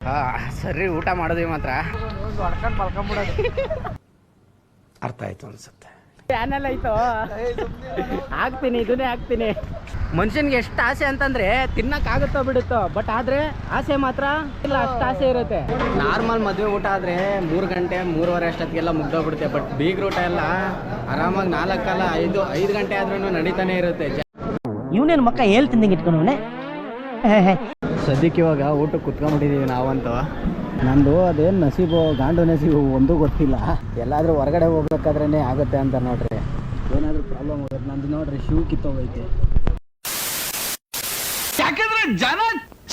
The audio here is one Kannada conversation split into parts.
ಸರಿ ಊಟ ಮಾಡಿದ್ವಿ ಮಾತ್ರ ಅರ್ಥ ಆಯ್ತು ಅನ್ಸುತ್ತೆ. ಚಾನಲ್ ಆಯ್ತು ಹಾಕ್ತೀನಿ, ಇದನ್ನೇ ಹಾಕ್ತೀನಿ. ಮನುಷ್ಯನ್ಗೆ ಎಷ್ಟು ಆಸೆ ಅಂತಂದ್ರೆ ತಿನ್ನಕ್ಕಾಗುತ್ತೋ ಬಿಡುತ್ತೋ, ಬಟ್ ಆದ್ರೆ ಆಸೆ ಮಾತ್ರ ಇಲ್ಲ, ಅಷ್ಟು ಆಸೆ ಇರುತ್ತೆ. ನಾರ್ಮಲ್ ಮದುವೆ ಊಟ ಆದ್ರೆ 3 ಗಂಟೆ 3:15 ಅಷ್ಟೊತ್ತಿಗೆಲ್ಲ ಮುಗ್ದೋಗ್ಬಿಡುತ್ತೆ. ಬಟ್ ಬೀಗ್ ಊಟ ಎಲ್ಲ ಆರಾಮಾಗಿ 4 ಕಾಲ 5 ಗಂಟೆ ಆದ್ರೂ ನಡೀತಾನೆ ಇರುತ್ತೆ. ಇವನೇನು ಮಕ್ಕ ಹೇಳ್ತಿದ್ದಂಗೆ ಇಟ್ಕೊಂಡವನೆ. ಸದ್ಯಕ್ಕೆ ಇವಾಗ ಊಟಕ್ಕೆ ಕುತ್ಕೊಂಡ್ಬಿಟ್ಟಿದೀವಿ ನಾವಂತೂ. ನಂದು ಅದೇನು ನಸೀಬು ಗಾಂಡು ನಸೀಬು ಒಂದೂ ಗೊತ್ತಿಲ್ಲ. ಎಲ್ಲಾದರೂ ಹೊರಗಡೆ ಹೋಗ್ಬೇಕಾದ್ರೇ ಆಗುತ್ತೆ ಅಂತ ನೋಡ್ರಿ. ಏನಾದರೂ ಪ್ರಾಬ್ಲಮ್ ಆಗುತ್ತೆ ನಂದು ನೋಡ್ರಿ, ಶೂ ಕಿತ್ತೋಗೈತೆ. ಯಾಕಂದ್ರೆ ಜನ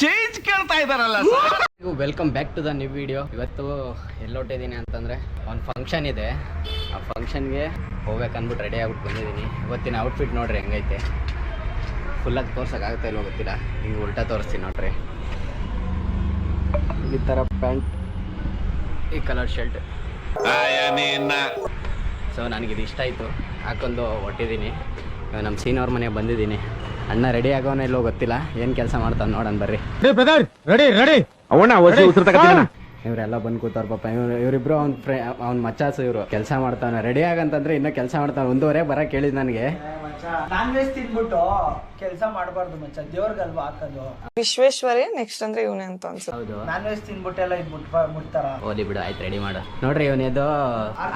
ಚೇಂಜ್ ಕೇಳ್ತಾ ಇದಾರಲ್ಲ. Welcome back to the new video. ಇವತ್ತು ಎಲ್ಲೊಟ್ಟಿದ್ದೀನಿ ಅಂತಂದರೆ ಒಂದು ಫಂಕ್ಷನ್ ಇದೆ. ಆ ಫಂಕ್ಷನ್ಗೆ ಹೋಗ್ಬೇಕಂದ್ಬಿಟ್ಟು ರೆಡಿ ಆಗ್ಬಿಟ್ಟು ಬಂದಿದ್ದೀನಿ. ಇವತ್ತಿನ ಔಟ್ಫಿಟ್ ನೋಡ್ರಿ ಹೆಂಗೈತೆ. ಫುಲ್ಲಾಗಿ ತೋರ್ಸೋಕ್ಕಾಗುತ್ತಾ ಇಲ್ವೋ ಗೊತ್ತಿಲ್ಲ, ಹಿಂಗೆ ಉಲ್ಟಾ ತೋರಿಸ್ತೀನಿ ನೋಡ್ರಿ. ಈ ಥರ ಪ್ಯಾಂಟ್, ಈ ಕಲರ್ ಶರ್ಟ್. ಸೊ ನನಗಿದು ಇಷ್ಟ ಆಯಿತು, ಹಾಕೊಂಡು ಹೊಟ್ಟಿದ್ದೀನಿ. ನಮ್ಮ ಸೀನವ್ರ ಮನೆಗೆ ಬಂದಿದ್ದೀನಿ. ಅಣ್ಣ ರೆಡಿ ಆಗೋನ ಇಲ್ಲೋ ಗೊತ್ತಿಲ್ಲ, ಏನು ಕೆಲಸ ಮಾಡ್ತಾನೆ ನೋಡೋಣ ಬರ್ರಿ. ಇವರೆಲ್ಲ ಬಂದು ಕೂತಾರ ಪಾಪ. ಇವರಿಬ್ರು ಅವ್ನ ಮಚ್ಚಾಸು. ಇವರು ಕೆಲಸ ಮಾಡ್ತಾನೆ, ರೆಡಿ ಆಗಂತಂದ್ರೆ ಇನ್ನೂ ಕೆಲಸ ಮಾಡ್ತಾನೆ. 1:15 ಬರಕ್ಕೆ ಹೇಳಿದ್ ನನಗೆ. ನಾನ್ ವೆಜ್ ತಿನ್ಬಿಟ್ಟು ಕೆಲಸ ಮಾಡಬಾರ್ದು ಮಚ್ಚ, ದೇವ್ರಿಗಲ್ವಾ ಹಾಕೋದು. ವಿಶ್ವೇಶ್ವರೇ ನೆಕ್ಸ್ಟ್ ಅಂದ್ರೆ ಇವನೇ ಅಂತ ಅನ್ಸುತ್ತೆ. ಹೌದು, ನಾನ್ ವೆಜ್ ತಿನ್ಬಿಟ್ಟೆಲ್ಲ ಇದು ಮುಟ್ತಾರ. ಓಲಿ ಬಿಡು, ಆಯ್ತು ರೆಡಿ ಮಾಡು. ನೋಡ್ರಿ ಇವನೇದು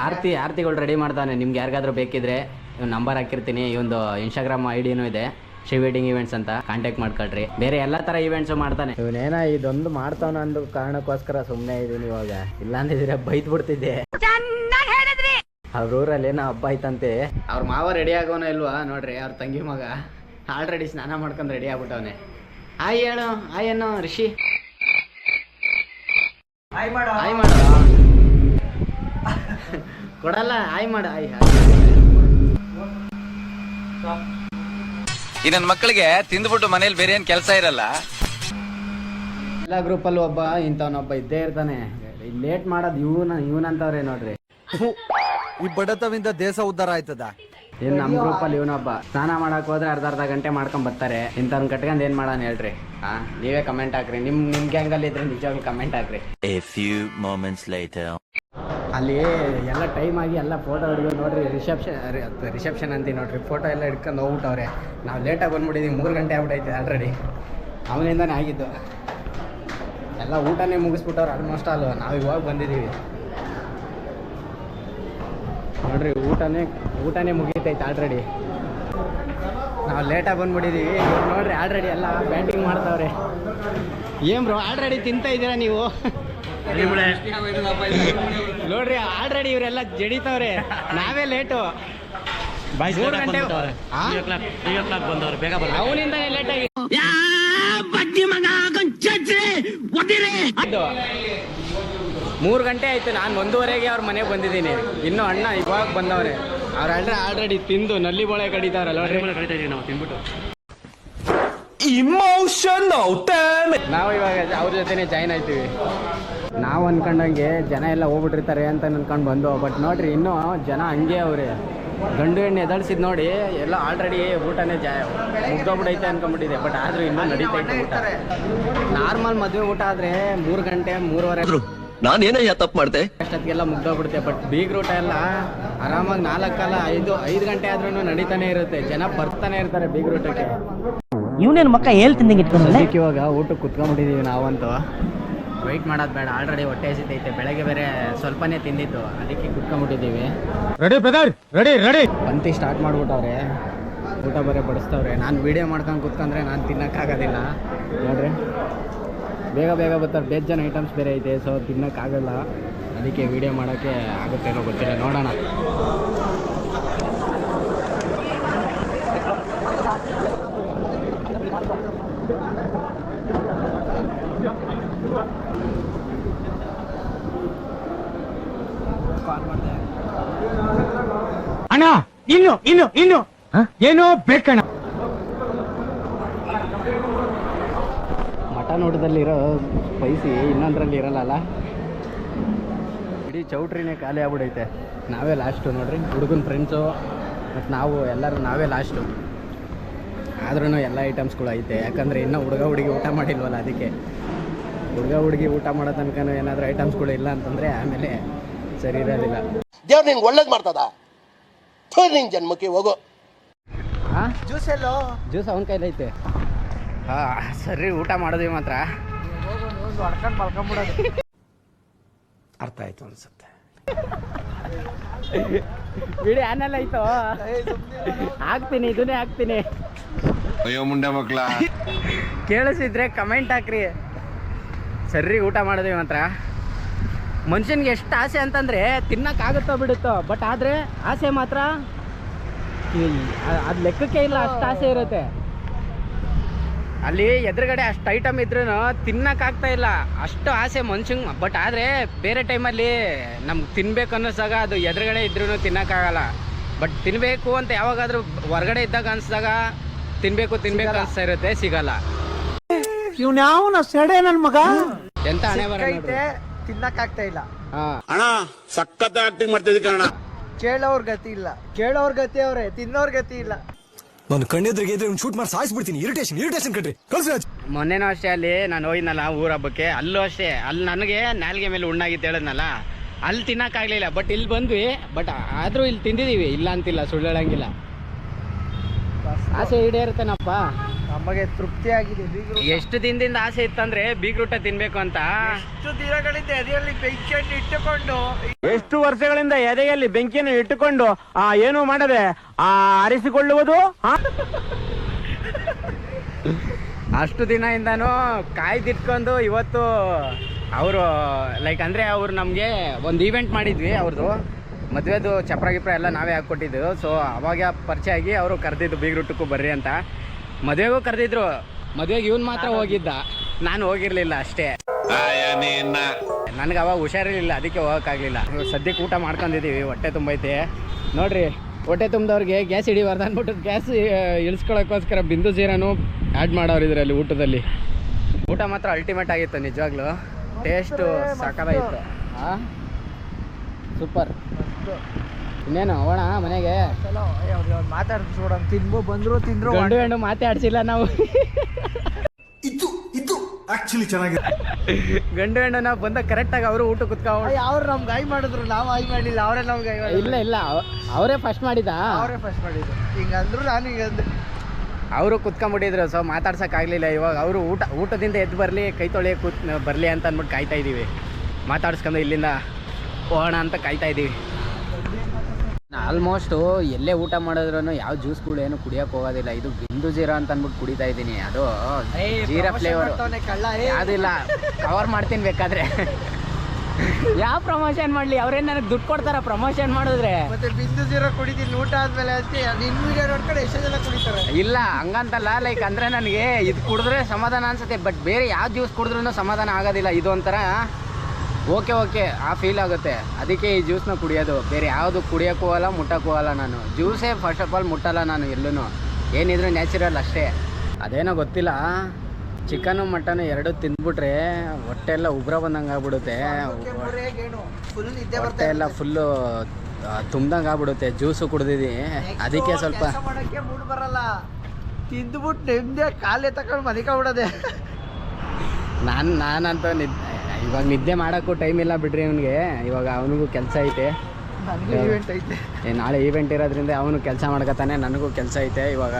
ಆರ್ತಿಗಳು ರೆಡಿ ಮಾಡ್ತಾನೆ. ನಿಮ್ಗೆ ಯಾರಿಗಾದ್ರೂ ಬೇಕಿದ್ರೆ ಇವ್ನ ನಂಬರ್ ಹಾಕಿರ್ತೀನಿ. ಇವೊಂದು ಇನ್ಸ್ಟಾಗ್ರಾಮ್ ಐಡಿನೂ ಇದೆ, ಶ್ರೀ ವೆಡ್ಡಿಂಗ್ ಇವೆಂಟ್ಸ್ ಅಂತ. ಕಾಂಟ್ಯಾಕ್ಟ್ ಮಾಡ್ಕೊಳ್ರಿ. ಬೇರೆ ಎಲ್ಲ ತರ ಇವೆಂಟ್ಸ್ ಮಾಡ್ತಾನೆ. ಇವನೇನ ಇದೊಂದು ಮಾಡ್ತಾವ ಅಂದ ಕಾರಣಕ್ಕೋಸ್ಕರ ಸುಮ್ಮನೆ ಇದೀನಿ ಇವಾಗ. ಇಲ್ಲಾಂದಿದ್ರೆ ಬೈತ್ ಬಿಡ್ತಿದ್ದೆ. ಅವ್ರ ಊರಲ್ಲಿ ಏನೋ ಹಬ್ಬ ಆಯ್ತಂತೆ. ಅವ್ರ ಮಾವ ರೆಡಿ ಆಗೋನ ಇಲ್ವಾ ನೋಡ್ರಿ. ಅವ್ರ ತಂಗಿ ಮಗ ಆಲ್ರೆಡಿ ಸ್ನಾನ ಮಾಡ್ಕೊಂಡು ರೆಡಿ ಆಗ್ಬಿಟ್ಟವನೆ. ಆಯ್ ಹೇಳು, ಆಯ್ ಏನೋ ರಿಷಿ, ಆಯ್ ಮಾಡು ಕೊಡಲ್ಲ. ಆಯ್ ಮಾಡು, ಆಯ್. ಈ ನನ್ನ ಮಕ್ಕಳಿಗೆ ತಿಂದ್ಬಿಟ್ಟು ಮನೇಲಿ ಬೇರೆ ಏನ್ ಕೆಲಸ ಇರಲ್ಲ. ಎಲ್ಲ ಗ್ರೂಪಲ್ಲಿ ಒಬ್ಬ ಇಂಥವನೊಬ್ಬ ಇದ್ದೇ ಇರ್ತಾನೆ. ಲೇಟ್ ಮಾಡೋದು ಇವನಂತವ್ರೆ ನೋಡ್ರಿ. ಈ ಬಡತವಿಂದ ದೇಶ ಉದ್ಧಾರ ಆಯ್ತದ. ಏನ್ ನಮ್ಮ ಗ್ರೂಪಲ್ಲಿ ಇವನೊಬ್ಬ ಸ್ನಾನ ಮಾಡಕ್ ಹೋದ್ರೆ ಅರ್ಧ ಗಂಟೆ ಮಾಡ್ಕೊಂಡ್ ಬರ್ತಾರೆ. ಇಂಥವ್ನ ಕಟ್ಕೊಂಡ್ ಏನ್ ಮಾಡೋಣ ಹೇಳ್ರಿ. ನೀವೇ ಕಮೆಂಟ್ ಹಾಕ್ರಿ. ನಿಮ್ ಗ್ಯಾಂಗಲ್ಲಿ ಇದ್ರೆ ನಿಜವಾಗ್ಲೂ ಕಮೆಂಟ್ ಹಾಕ್ರಿ. A few moments later. ಅಲ್ಲಿ ಎಲ್ಲ ಟೈಮ್ ಆಗಿ ಎಲ್ಲ ಫೋಟೋ ಹಿಡಿದು ನೋಡ್ರಿ. ರಿಸೆಪ್ಷನ್ ಅಂತೀವಿ ನೋಡ್ರಿ. ಫೋಟೋ ಎಲ್ಲ ಹಿಡ್ಕೊಂಡು ಹೋಗ್ಬಿಟ್ಟವ್ರೆ. ನಾವು ಲೇಟಾಗಿ ಬಂದ್ಬಿಟ್ಟಿದ್ದೀವಿ, 3 ಗಂಟೆ ಆಗ್ಬಿಟ್ಟೈತೆ ಆಲ್ರೆಡಿ. ಅವನಿಂದಾನೇ ಆಗಿದ್ದು. ಎಲ್ಲ ಊಟನೇ ಮುಗಿಸ್ಬಿಟ್ಟವ್ರು ಆಲ್ಮೋಸ್ಟ್ ಆಲ್. ನಾವು ಇವಾಗ ಬಂದಿದ್ದೀವಿ ನೋಡ್ರಿ. ಊಟನೇ ಮುಗೀತೈತೆ ಆಲ್ರೆಡಿ. ನಾವು ಲೇಟಾಗಿ ಬಂದ್ಬಿಟ್ಟಿದ್ದೀವಿ. ಇವ್ರು ನೋಡ್ರಿ ಆಲ್ರೆಡಿ ಎಲ್ಲ ಬ್ಯಾಟಿಂಗ್ ಮಾಡ್ತಾವ್ರೆ. ಏನ್ ಬ್ರೋ ಆಲ್ರೆಡಿ ತಿಂತಾ ಇದ್ದೀರಾ ನೀವು? ನೋಡ್ರಿ ಆಲ್ರೆಡಿ ಇವರೆಲ್ಲ ಜಡಿತವ್ರೆ. ನಾವೇ ಲೇಟು. 3 ಗಂಟೆ ಬಂದವ್ರು ಬೇಗ ಬರ. ಅವನಿಂದಾನೇ ಲೇಟ್ ಆಗಿ 3 ಗಂಟೆ ಆಯ್ತು. ನಾನು 1:15ಗೆ ಅವ್ರ ಮನೆಗೆ ಬಂದಿದ್ದೀನಿ. ಇನ್ನೂ ಅಣ್ಣ ಇವಾಗ ಬಂದವ್ರೆ. ಅವ್ರ ಆಲ್ರೆಡಿ ತಿಂದು ನಲ್ಲಿ ಬೋಳೆ ಕಡಿತಾವ್ರಲ್ಲ ನೋಡ್ರಿ. ನಾವು ತಿನ್ಬಿಟ್ಟು ನಾವು ಇವಾಗ ಅವ್ರ ಜೊತೆನೆ ಜಾಯ್ನ್ ಆಯ್ತೀವಿ. ನಾವು ಅನ್ಕೊಂಡಂಗೆ ಜನ ಎಲ್ಲ ಹೋಗ್ಬಿಟ್ಟಿರ್ತಾರೆ ಅಂತ ಅನ್ಕೊಂಡು ಬಂದು. ಬಟ್ ನೋಡ್ರಿ ಇನ್ನೂ ಜನ ಹಂಗೆ ಅವ್ರೆ. ಗಂಡು ಹೆಣ್ಣು ಎದಳ್ಸಿದ್ ನೋಡಿ. ಎಲ್ಲ ಆಲ್ರೆಡಿ ಊಟನೇ ಮುಗ್ದೋಗ್ಬಿಡೈತೆ ಅನ್ಕೊಂಡ್ಬಿಟ್ಟಿದೆ. ಬಟ್ ಆದ್ರೂ ಇನ್ನೂ ನಡೀತೈತೆ ಊಟ. ನಾರ್ಮಲ್ ಮದುವೆ ಊಟ ಆದ್ರೆ 3 ಗಂಟೆ 3:15 ನಾನೇನಯ್ಯ ತಪ್ಪು ಮಾಡ್ದೆ ಅಷ್ಟೊತ್ತಿಗೆಲ್ಲ ಮುಗ್ದೋಗ್ಬಿಡುತ್ತೆ. ಬಟ್ ಬೀಗ್ ಊಟ ಎಲ್ಲ ಆರಾಮಾಗಿ 4 ಕಾಲ 5 ಗಂಟೆ ಆದ್ರೂ ನಡೀತಾನೆ ಇರುತ್ತೆ. ಜನ ಬರ್ತಾನೆ ಇರ್ತಾರೆ ಬೀಗ್ ಊಟಕ್ಕೆ. ಇವನೇನು ಮಕ್ಕ ಹೇಳ್ತಿದ್ದಂಗೆ ಇಟ್ಕೊಂಡವನೆ. ಇವಾಗ ಊಟಕ್ಕೆ ಕುತ್ಕೊಂಡ್ಬಿಟ್ಟಿದೀವಿ ನಾವಂತೂ. ವೆಯ್ಟ್ ಮಾಡೋದು ಬೇಡ, ಆಲ್ರೆಡಿ ಹೊಟ್ಟೆ ಹಸಿತೈತೆ. ಬೆಳಗ್ಗೆ ಬೇರೆ ಸ್ವಲ್ಪನೇ ತಿಂದಿತ್ತು, ಅದಕ್ಕೆ ಕುತ್ಕೊಂಡ್ಬಿಟ್ಟಿದ್ದೀವಿ. Ready ಬಂತಿ start ಮಾಡ್ಬಿಟ್ಟವ್ರೆ. ಊಟ ಬೇರೆ ಬಡಿಸ್ತವ್ರೆ. ನಾನು ವೀಡಿಯೋ ಮಾಡ್ಕೊಂಡು ಕುತ್ಕೊಂಡ್ರೆ ನಾನು ತಿನ್ನೋಕ್ಕಾಗೋದಿಲ್ಲ ನೋಡ್ರಿ. ಬೇಗ ಬರ್ತಾರೆ. ಬೇಜ್ ಜನ ಐಟಮ್ಸ್ ಬೇರೆ ಐತೆ. ಸೊ ತಿನ್ನೋಕ್ಕಾಗಲ್ಲ. ಅದಕ್ಕೆ ವೀಡಿಯೋ ಮಾಡೋಕ್ಕೆ ಆಗುತ್ತೇನೋ ಗೊತ್ತಿಲ್ಲ, ನೋಡೋಣ. ಅಣ್ಣ ಇನ್ನು ಏನೋ ಬೇಕಣ್ಣ. ಮಟನ್ ಊಟದಲ್ಲಿರೋ ಸ್ಪೈಸಿ ಇನ್ನೊಂದರಲ್ಲಿ ಇರಲ್ಲ. ಇಡೀ ಚೌಟ್ರಿನೇ ಖಾಲಿ ಆಗ್ಬಿಡೈತೆ. ನಾವೇ ಲಾಸ್ಟು ನೋಡ್ರಿ. ಹುಡುಗನ ಫ್ರೆಂಡ್ಸು ಮತ್ತು ನಾವು ಎಲ್ಲರೂ ನಾವೇ ಲಾಸ್ಟು. ಆದ್ರೂ ಎಲ್ಲ ಐಟಮ್ಸ್ಗಳು ಐತೆ. ಯಾಕಂದರೆ ಇನ್ನೂ ಹುಡುಗಿ ಊಟ ಮಾಡಿಲ್ವಲ್ಲ, ಅದಕ್ಕೆ ಹುಡುಗ ಹುಡುಗಿ ಊಟ ಮಾಡೋ ತನಕ ಏನಾದರೂ ಐಟಮ್ಸ್ಗಳು ಇಲ್ಲ ಅಂತಂದರೆ ಆಮೇಲೆ ಸರಿ ಇರೋದಿಲ್ಲ. ದೇವ್ರು ನಿನ್ಗೆ ಒಳ್ಳೇದು ಮಾಡ್ತದ ನಿನ್ ಜನ್ಮಕ್ಕೆ ಹೋಗೋ. ಹಾಂ ಜ್ಯೂಸ್ ಎಲ್ಲೋ? ಜ್ಯೂಸ್ ಅವನ ಕೈಲೈತೆ. ಹಾಂ ಸರಿ, ಊಟ ಮಾಡಿದ್ವಿ ಮಾತ್ರ. ಹೊಡ್ಕೊಂಡು ಮಲ್ಕೊಂಬಿಡೋದು. ಅರ್ಥ ಆಯ್ತು ಅನ್ಸುತ್ತೆ. ಬಿಡಿ ಆನೆಲ್ಲ ಆಯ್ತು, ಹಾಕ್ತೀನಿ, ಇದನ್ನೇ ಹಾಕ್ತೀನಿ. ಅಯ್ಯೋ ಮುಂಡೆ ಮಕ್ಳ, ಕೇಳಿಸಿದ್ರೆ ಕಮೆಂಟ್ ಹಾಕ್ರಿ. ಸರಿ ಊಟ ಮಾಡಿದ್ವಿ ಮಾತ್ರ. ಮನುಷ್ಯನಿಗೆ ಎಷ್ಟು ಆಸೆ ಅಂತಂದರೆ ತಿನ್ನಕ್ಕಾಗುತ್ತೋ ಬಿಡುತ್ತೋ, ಬಟ್ ಆದರೆ ಆಸೆ ಮಾತ್ರ ಅದು ಲೆಕ್ಕಕ್ಕೆ ಇಲ್ಲ, ಅಷ್ಟು ಆಸೆ ಇರುತ್ತೆ. ಅಲ್ಲಿ ಎದುರುಗಡೆ ಅಷ್ಟು ಐಟಮ್ ಇದ್ರೂ ತಿನ್ನಕ್ಕಾಗ್ತಾ ಇಲ್ಲ, ಅಷ್ಟು ಆಸೆ ಮನುಷ್ಯಂಗೆ. ಬಟ್ ಆದರೆ ಬೇರೆ ಟೈಮಲ್ಲಿ ನಮ್ಗೆ ತಿನ್ಬೇಕು ಅನ್ನಿಸ್ದಾಗ ಅದು ಎದುರುಗಡೆ ಇದ್ರೂ ತಿನ್ನೋಕ್ಕಾಗಲ್ಲ. ಬಟ್ ತಿನ್ನಬೇಕು ಅಂತ ಯಾವಾಗಾದರೂ ಹೊರಗಡೆ ಇದ್ದಾಗ ಅನಿಸ್ದಾಗ ತಿನ್ನಬೇಕು ಅನಿಸ್ತಾ ಇರುತ್ತೆ, ಸಿಗಲ್ಲ. ಇವ್ನ್ಯಾವನ ಸೆಡೆ ನನ್ ಮಗ ಎಂತ ಹಣೆ ಬರ ಐತೆ, ತಿನ್ನಕ್ಕಾಗ್ತಾ ಇಲ್ಲ. ಹಾಂ, ಅಣ್ಣ ಸಖತ್ ಆಕ್ಟಿಂಗ್ ಮಾಡ್ತಿದ್ದೆ ಕಣ. ಕೇಳೋರ್ ಗತಿ ಇಲ್ಲ, ಕೇಳೋರ್ ಗತಿ ಅವ್ರೆ, ತಿನ್ನೋರ್ ಗತಿ ಇಲ್ಲ. ನಾನು ಕಣ್ಣೆದ್ರಿಗೆ ಇದ್ರೆ ಶೂಟ್ ಮಾಡಿ ಸಾಯಿಸ್ಬಿಡ್ತೀನಿ. ಇರಿಟೇಷನ್ ಕಣ್ರಿ. ಮೊನ್ನೆನೂ ಅಷ್ಟೇ ಅಲ್ಲಿ ನಾನು ಹೋಗಿದ್ನಲ್ಲ ಊರ ಹಬ್ಬಕ್ಕೆ, ಅಲ್ಲೂ ಅಷ್ಟೇ. ಅಲ್ಲಿ ನನಗೆ ನಾಲ್ಗೆ ಮೇಲೆ ಉಣ್ಣಾಗಿತ್ತು ಹೇಳಿದ್ನಲ್ಲ, ಅಲ್ಲಿ ತಿನ್ನಕ್ಕಾಗಲಿಲ್ಲ. ಬಟ್ ಇಲ್ಲಿ ಬಂದ್ವಿ, ಬಟ್ ಆದರೂ ಇಲ್ಲಿ ತಿಂದಿದ್ದೀವಿ, ಇಲ್ಲ ಅಂತಿಲ್ಲ, ಸುಳ್ಳು ಹೇಳಂಗಿಲ್ಲ. ಆಸೆ ಈಡೇರುತ್ತೇನಪ್ಪ. ನಮಗೆ ತೃಪ್ತಿ ಆಗಿದೆ. ಎಷ್ಟು ದಿನದಿಂದ ಆಸೆ ಇತ್ತಂದ್ರೆ ಬೀಗ್ರೂಟ ತಿನ್ಬೇಕು ಅಂತ. ಎಷ್ಟು ದಿನಗಳಿಂದ ಎದೆಯಲ್ಲಿ ಬೆಂಕಿಯನ್ನು ಇಟ್ಟುಕೊಂಡು, ಎಷ್ಟು ವರ್ಷಗಳಿಂದ ಎದೆಯಲ್ಲಿ ಬೆಂಕಿಯನ್ನು ಇಟ್ಟುಕೊಂಡು ಏನು ಮಾಡದೆ ಆರಿಸಿಕೊಳ್ಳುವುದು. ಅಷ್ಟು ದಿನದಿಂದನೂ ಕಾಯ್ದಿಟ್ಕೊಂಡು ಇವತ್ತು ಅವರು ಲೈಕ್ ಅಂದರೆ ಅವ್ರು ನಮಗೆ ಒಂದು ಈವೆಂಟ್ ಮಾಡಿದ್ವಿ. ಅವ್ರದ್ದು ಮದುವೆದು ಚಪ್ರ ಗಿಪ್ರ ಎಲ್ಲ ನಾವೇ ಹಾಕ್ಕೊಟ್ಟಿದ್ದು. ಸೊ ಅವಾಗ ಪರಿಚಯ ಆಗಿ ಅವರು ಕರೆದಿದ್ದು ಬೀಗ್ರೂಟಕ್ಕೂ ಬರ್ರಿ ಅಂತ. ಮದುವೆಗೂ ಕರೆದಿದ್ರು, ಮದುವೆಗೆ ಇವನು ಮಾತ್ರ ಹೋಗಿದ್ದ, ನಾನು ಹೋಗಿರಲಿಲ್ಲ ಅಷ್ಟೇ. ನನಗೆ ಅವಾಗ ಹುಷಾರಿರಲಿಲ್ಲ, ಅದಕ್ಕೆ ಹೋಗೋಕ್ಕಾಗಲಿಲ್ಲ. ಸದ್ಯಕ್ಕೆ ಊಟ ಮಾಡ್ಕೊಂಡಿದ್ದೀವಿ, ಹೊಟ್ಟೆ ತುಂಬೈತೆ ನೋಡ್ರಿ. ಹೊಟ್ಟೆ ತುಂಬಿದವ್ರಿಗೆ ಗ್ಯಾಸ್ ಹಿಡಿಬಾರ್ದು ಅಂದ್ಬಿಟ್ಟು ಗ್ಯಾಸ್ ಇಳಿಸ್ಕೊಳ್ಳೋಕ್ಕೋಸ್ಕರ ಬಿಂದು ಜೀರಾನು ಆ್ಯಡ್ ಮಾಡೋರು ಇದರಲ್ಲಿ ಊಟದಲ್ಲಿ. ಊಟ ಮಾತ್ರ ಅಲ್ಟಿಮೇಟ್ ಆಗಿತ್ತು ನಿಜವಾಗ್ಲೂ, ಟೇಸ್ಟು ಸಾಕಾಗಿತ್ತು. ಹಾಂ, ಸೂಪರ್. ಇನ್ನೇನು ಹೋಗೋಣ ಮನೆಗೆ. ಮಾತಾಡ್ಸೋಣ, ಬಂದ್ರು ತಿಂದ್ರು. ಗಂಡು ಹೆಣ್ಣು ಮಾತಾಡ್ಸಿಲ್ಲ ನಾವು. ಇದು ಆಕ್ಚುಲಿ ಚೆನ್ನಾಗಿದೆ. ಗಂಡು ಹೆಣ್ಣು ನಾವು ಬಂದಾಗ ಕರೆಕ್ಟಾಗಿ ಅವರು ಊಟ ಕುತ್ಕೊಂಡು ಅವ್ರು ನಮ್ಗೆ ಐ ಮಾಡಿದ್ರು, ನಾವು ಐ ಮಾಡಿಲ್ಲ, ಅವರೇ ನಮ್ಗೆ ಐ ಮಾಡಿದ್ರು. ಇಲ್ಲ ಅವರೇ ಫಸ್ಟ್ ಮಾಡಿದ, ಅವರೇ ಫಸ್ಟ್ ಮಾಡಿದ್ರು. ಹಿಂಗಂದ್ರು ನಾನು ಹಿಂಗಂದ್ರೆ ಅವರು ಕುತ್ಕೊಂಡ್ಬಿಟ್ಟಿದ್ರು. ಸೊ ಮಾತಾಡ್ಸೋಕ್ಕಾಗಲಿಲ್ಲ. ಇವಾಗ ಅವರು ಊಟದಿಂದ ಎದ್ದು ಬರಲಿ, ಕೈ ತೊಳೆಯ ಬರಲಿ ಅಂತ ಅಂದ್ಬಿಟ್ಟು ಕಾಯ್ತಾ ಇದ್ದೀವಿ. ಮಾತಾಡ್ಸ್ಕೊಂಡು ಇಲ್ಲಿಂದ ಹೋಗೋಣ ಅಂತ ಕಾಯ್ತಾ ಇದ್ದೀವಿ. ಆಲ್ಮೋಸ್ಟು ಎಲ್ಲೇ ಊಟ ಮಾಡಿದ್ರು ಯಾವ ಜ್ಯೂಸ್ಗಳು ಏನು ಕುಡಿಯೋಕೆ ಹೋಗೋದಿಲ್ಲ. ಇದು ಬಿಂದು ಜೀರಾ ಅಂತ ಅಂದ್ಬಿಟ್ಟು ಕುಡಿತಾ ಇದ್ದೀನಿ. ಅದು ಜೀರಾ ಫ್ಲೇವರು ಯಾವುದಿಲ್ಲ, ಕವರ್ ಮಾಡ್ತೀನಿ ಬೇಕಾದ್ರೆ. ಯಾವ ಪ್ರಮೋಷನ್ ಮಾಡಲಿ, ಅವ್ರೇನು ನನಗೆ ದುಡ್ಡು ಕೊಡ್ತಾರ ಪ್ರಮೋಷನ್ ಮಾಡಿದ್ರೆ? ಮತ್ತೆ ಬಿಂದು ಜೀರಾ ಕುಡಿತೀನಿ ಊಟ ಆದ್ಮೇಲೆ ಅಂತ ನಿನ್ನ ವಿಡಿಯೋ ನೋಡ್ಕೊಂಡು ಎಷ್ಟೋ ಜನ ಕುಡಿತಾರೆ. ಇಲ್ಲ ಹಂಗಂತಲ್ಲ, ಲೈಕ್ ಅಂದರೆ ನನಗೆ ಇದು ಕುಡಿದ್ರೆ ಸಮಾಧಾನ ಅನ್ಸುತ್ತೆ. ಬಟ್ ಬೇರೆ ಯಾವ ಜ್ಯೂಸ್ ಕುಡಿದ್ರೂ ಸಮಾಧಾನ ಆಗೋದಿಲ್ಲ. ಇದು ಒಂಥರ ಓಕೆ ಆ ಫೀಲ್ ಆಗುತ್ತೆ. ಅದಕ್ಕೆ ಈ ಜ್ಯೂಸ್ನ ಕುಡಿಯೋದು. ಬೇರೆ ಯಾವುದು ಕುಡಿಯೋಕ್ಕೂ ಹೋಗಲ್ಲ, ಮುಟ್ಟೋಕ್ಕೂ ಹೋಗಲ್ಲ. ನಾನು ಜ್ಯೂಸೇ ಫಸ್ಟ್ ಆಫ್ ಆಲ್ ಮುಟ್ಟಲ್ಲ ನಾನು ಎಲ್ಲೂ. ಏನಿದ್ರು ನ್ಯಾಚುರಲ್ ಅಷ್ಟೇ. ಅದೇನೋ ಗೊತ್ತಿಲ್ಲ, ಚಿಕನು ಮಟನು ಎರಡೂ ತಿಂದ್ಬಿಟ್ರೆ ಹೊಟ್ಟೆ ಎಲ್ಲ ಉಬ್ರ ಬಂದಂಗೆ ಆಗ್ಬಿಡುತ್ತೆ. ಹೊಟ್ಟೆ ಎಲ್ಲ ಫುಲ್ಲು ತುಂಬ್ದಂಗೆ ಆಗ್ಬಿಡುತ್ತೆ ಜ್ಯೂಸು ಕುಡ್ದಿದ್ದೀನಿ. ಅದಕ್ಕೆ ಸ್ವಲ್ಪ ಮಾಡೋಕ್ಕೆ ಮೂಡ್ ಬರಲ್ಲ. ತಿಂದ್ಬಿಟ್ಟು ನೆಮ್ಮದಿ ಕಾಲೇ ತಗೊಂಡು ಮನಿಕೊಂಡ್ಬಿಡೋದೆ. ನಾನಂತೂ ಇವಾಗ ನಿದ್ದೆ ಮಾಡೋಕ್ಕೂ ಟೈಮ್ ಇಲ್ಲ ಬಿಡ್ರಿ ಅವನಿಗೆ. ಇವಾಗ ಅವನಿಗೂ ಕೆಲಸ ಐತೆ, ಈವೆಂಟ್ ಐತೆ. ನಾಳೆ ಈವೆಂಟ್ ಇರೋದ್ರಿಂದ ಅವನು ಕೆಲಸ ಮಾಡ್ಕೊತಾನೆ, ನನಗೂ ಕೆಲಸ ಐತೆ. ಇವಾಗ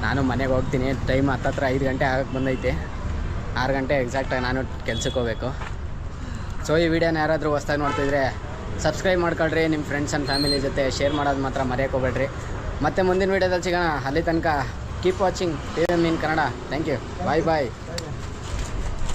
ನಾನು ಮನೆಗೆ ಹೋಗ್ತೀನಿ. ಟೈಮ್ ಹತ್ತತ್ರ 5 ಗಂಟೆ ಆಗಕ್ಕೆ ಬಂದೈತೆ. 6 ಗಂಟೆ ಎಕ್ಸಾಕ್ಟಾಗಿ ನಾನು ಕೆಲ್ಸಕ್ಕೆ ಹೋಗಬೇಕು. ಸೊ ಈ ವಿಡಿಯೋನ ಯಾರಾದರೂ ಹೊಸ್ದಾಗಿ ನೋಡ್ತಿದ್ರೆ ಸಬ್ಸ್ಕ್ರೈಬ್ ಮಾಡ್ಕೊಳ್ರಿ. ನಿಮ್ಮ ಫ್ರೆಂಡ್ಸ್ ಆ್ಯಂಡ್ ಫ್ಯಾಮಿಲಿ ಜೊತೆ ಶೇರ್ ಮಾಡೋದು ಮಾತ್ರ ಮರೆಯೋಕೆ ಹೋಗ್ಬೇಡ್ರಿ. ಮತ್ತೆ ಮುಂದಿನ ವೀಡಿಯೋದಲ್ಲಿ ಸಿಗೋಣ. ಅಲ್ಲಿ ತನಕ keep watching TVM in Kannada. Thank you. Bye.